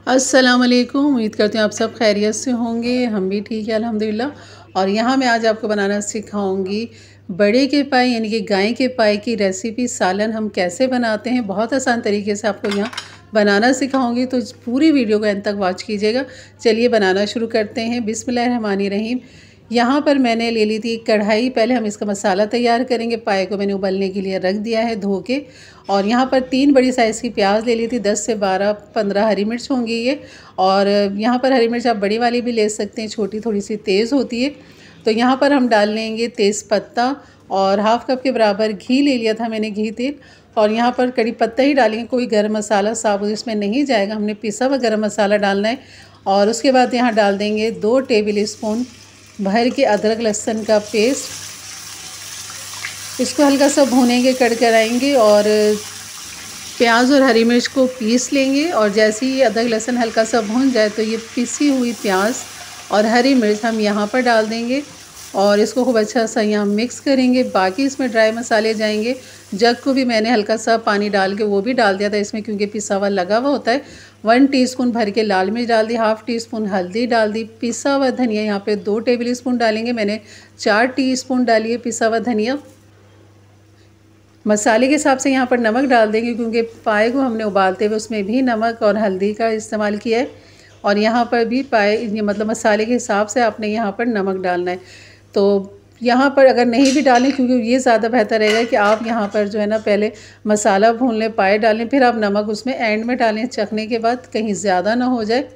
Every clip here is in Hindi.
अस्सलाम वालेकुम। उम्मीद करती हूँ आप सब खैरियत से होंगे। हम भी ठीक है अल्हम्दुलिल्लाह। और यहाँ मैं आज आपको बनाना सिखाऊंगी बड़े के पाए यानी कि गाय के पाए की रेसिपी सालन हम कैसे बनाते हैं। बहुत आसान तरीके से आपको यहाँ बनाना सिखाऊंगी, तो पूरी वीडियो को अंत तक वॉच कीजिएगा। चलिए बनाना शुरू करते हैं। बिस्मिल्लाहिर्रहमानिर्रहीम। यहाँ पर मैंने ले ली थी कढ़ाई। पहले हम इसका मसाला तैयार करेंगे। पाए को मैंने उबलने के लिए रख दिया है धो के। और यहाँ पर 3 बड़ी साइज़ की प्याज ले ली थी, 10 से 15 हरी मिर्च होंगी ये। और यहाँ पर हरी मिर्च आप बड़ी वाली भी ले सकते हैं, छोटी थोड़ी सी तेज़ होती है। तो यहाँ पर हम डाल लेंगे तेज़पत्ता और हाफ़ कप के बराबर घी ले लिया था मैंने, घी तेल। और यहाँ पर कड़ी पत्ता ही डालेंगे, कोई गरम मसाला साबुत इसमें नहीं जाएगा, हमने पिसा हुआ गरम मसाला डालना है। और उसके बाद यहाँ डाल देंगे 2 टेबल स्पून भर के अदरक लहसुन का पेस्ट। इसको हल्का सा भूनेंगे, कड़कड़ाएंगे और प्याज और हरी मिर्च को पीस लेंगे। और जैसे ही अदरक लहसुन हल्का सा भून जाए तो ये पिसी हुई प्याज और हरी मिर्च हम यहाँ पर डाल देंगे और इसको खूब अच्छा सा यहाँ मिक्स करेंगे। बाकी इसमें ड्राई मसाले जाएंगे। जग को भी मैंने हल्का सा पानी डाल के वो भी डाल दिया था इसमें, क्योंकि पिसा हुआ लगा हुआ होता है। 1 टीस्पून भर के लाल मिर्च डाल दी, हाफ़ टीस्पून हल्दी डाल दी, पिसा हुआ धनिया यहाँ पे 2 टेबल स्पून डालेंगे, मैंने 4 टीस्पून डाली है पिसा हुआ धनिया। मसाले के हिसाब से यहाँ पर नमक डाल देंगे, क्योंकि पाए को हमने उबालते हुए उसमें भी नमक और हल्दी का इस्तेमाल किया है। और यहाँ पर भी पाए मतलब मसाले के हिसाब से आपने यहाँ पर नमक डालना है। तो यहाँ पर अगर नहीं भी डालें, क्योंकि ये ज़्यादा बेहतर रहेगा कि आप यहाँ पर जो है ना पहले मसाला भून लें, पाए डालें, फिर आप नमक उसमें एंड में डालें चखने के बाद, कहीं ज़्यादा ना हो जाए।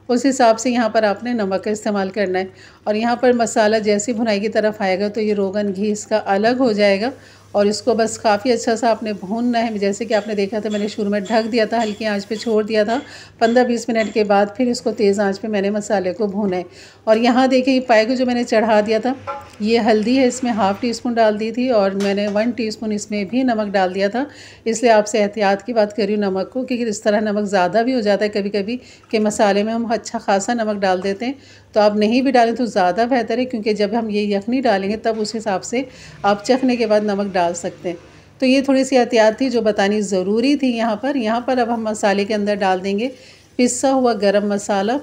उस हिसाब से यहाँ पर आपने नमक का इस्तेमाल करना है। और यहाँ पर मसाला जैसी भुनाई की तरफ आएगा तो ये रोगन घी इसका अलग हो जाएगा। और इसको बस काफ़ी अच्छा सा आपने भूनना है। जैसे कि आपने देखा था मैंने शुरू में ढक दिया था, हल्की आंच पे छोड़ दिया था। 15-20 मिनट के बाद फिर इसको तेज़ आंच पे मैंने मसाले को भूना है। और यहाँ देखिए पाए को जो मैंने चढ़ा दिया था, ये हल्दी है, इसमें हाफ़ टीस्पून डाल दी थी और मैंने 1 टीस्पून इसमें भी नमक डाल दिया था। इसलिए आपसे एहतियात की बात कर रही हूँ नमक को, क्योंकि इस तरह नमक ज़्यादा भी हो जाता है कभी कभी कि मसाले में हम अच्छा खासा नमक डाल देते हैं। तो आप नहीं भी डालें तो ज़्यादा बेहतर है, क्योंकि जब हम ये यखनी डालेंगे तब उस हिसाब से आप चखने के बाद नमक डाल सकते हैं। तो ये थोड़ी सी एहतियात थी जो बतानी ज़रूरी थी यहाँ पर अब हम मसाले के अंदर डाल देंगे पिसा हुआ गरम मसाला।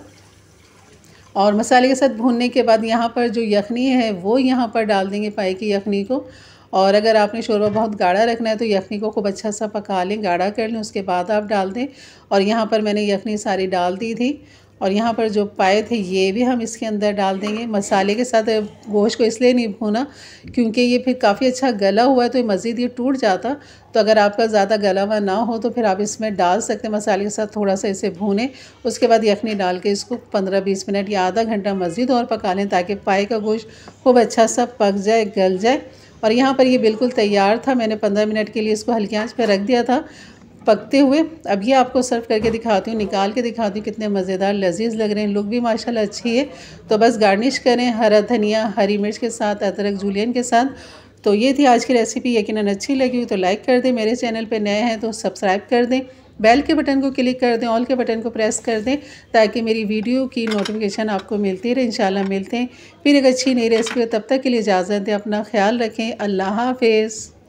और मसाले के साथ भूनने के बाद यहाँ पर जो यखनी है वो यहाँ पर डाल देंगे, पाए की यखनी को। और अगर आपने शोरबा बहुत गाढ़ा रखना है तो यखनी को खूब अच्छा सा पका लें, गाढ़ा कर लें, उसके बाद आप डाल दें। और यहाँ पर मैंने यखनी सारी डाल दी थी। और यहाँ पर जो पाए थे ये भी हम इसके अंदर डाल देंगे। मसाले के साथ गोश्त को इसलिए नहीं भूना क्योंकि ये फिर काफ़ी अच्छा गला हुआ है तो मज़ीद ये टूट जाता। तो अगर आपका ज़्यादा गला हुआ ना हो तो फिर आप इसमें डाल सकते हैं। मसाले के साथ थोड़ा सा इसे भूनें, उसके बाद यखनी डाल के इसको 15-20 मिनट या आधा घंटा मज़ीद और पका लें, ताकि पाए का गोश्त खूब अच्छा सा पक जाए, गल जाए। और यहाँ पर ये बिल्कुल तैयार था। मैंने 15 मिनट के लिए इसको हल्की आंच पर रख दिया था पकते हुए। अब ये आपको सर्व करके दिखाती हूँ, निकाल के दिखाती हूँ कितने मज़ेदार लजीज लग रहे हैं। लुक भी माशाल्लाह अच्छी है। तो बस गार्निश करें हरा धनिया हरी मिर्च के साथ, अदरक जूलियन के साथ। तो ये थी आज की रेसिपी। यकीनन अच्छी लगी हो तो लाइक कर दें, मेरे चैनल पे नए हैं तो सब्सक्राइब कर दें, बेल के बटन को क्लिक कर दें, ऑल के बटन को प्रेस कर दें, ताकि मेरी वीडियो की नोटिफिकेशन आपको मिलती रहे। इंशाल्लाह मिलते हैं फिर एक अच्छी नई रेसिपी। तब तक के लिए इजाज़त दें, अपना ख्याल रखें। अल्लाह हाफ़िज़।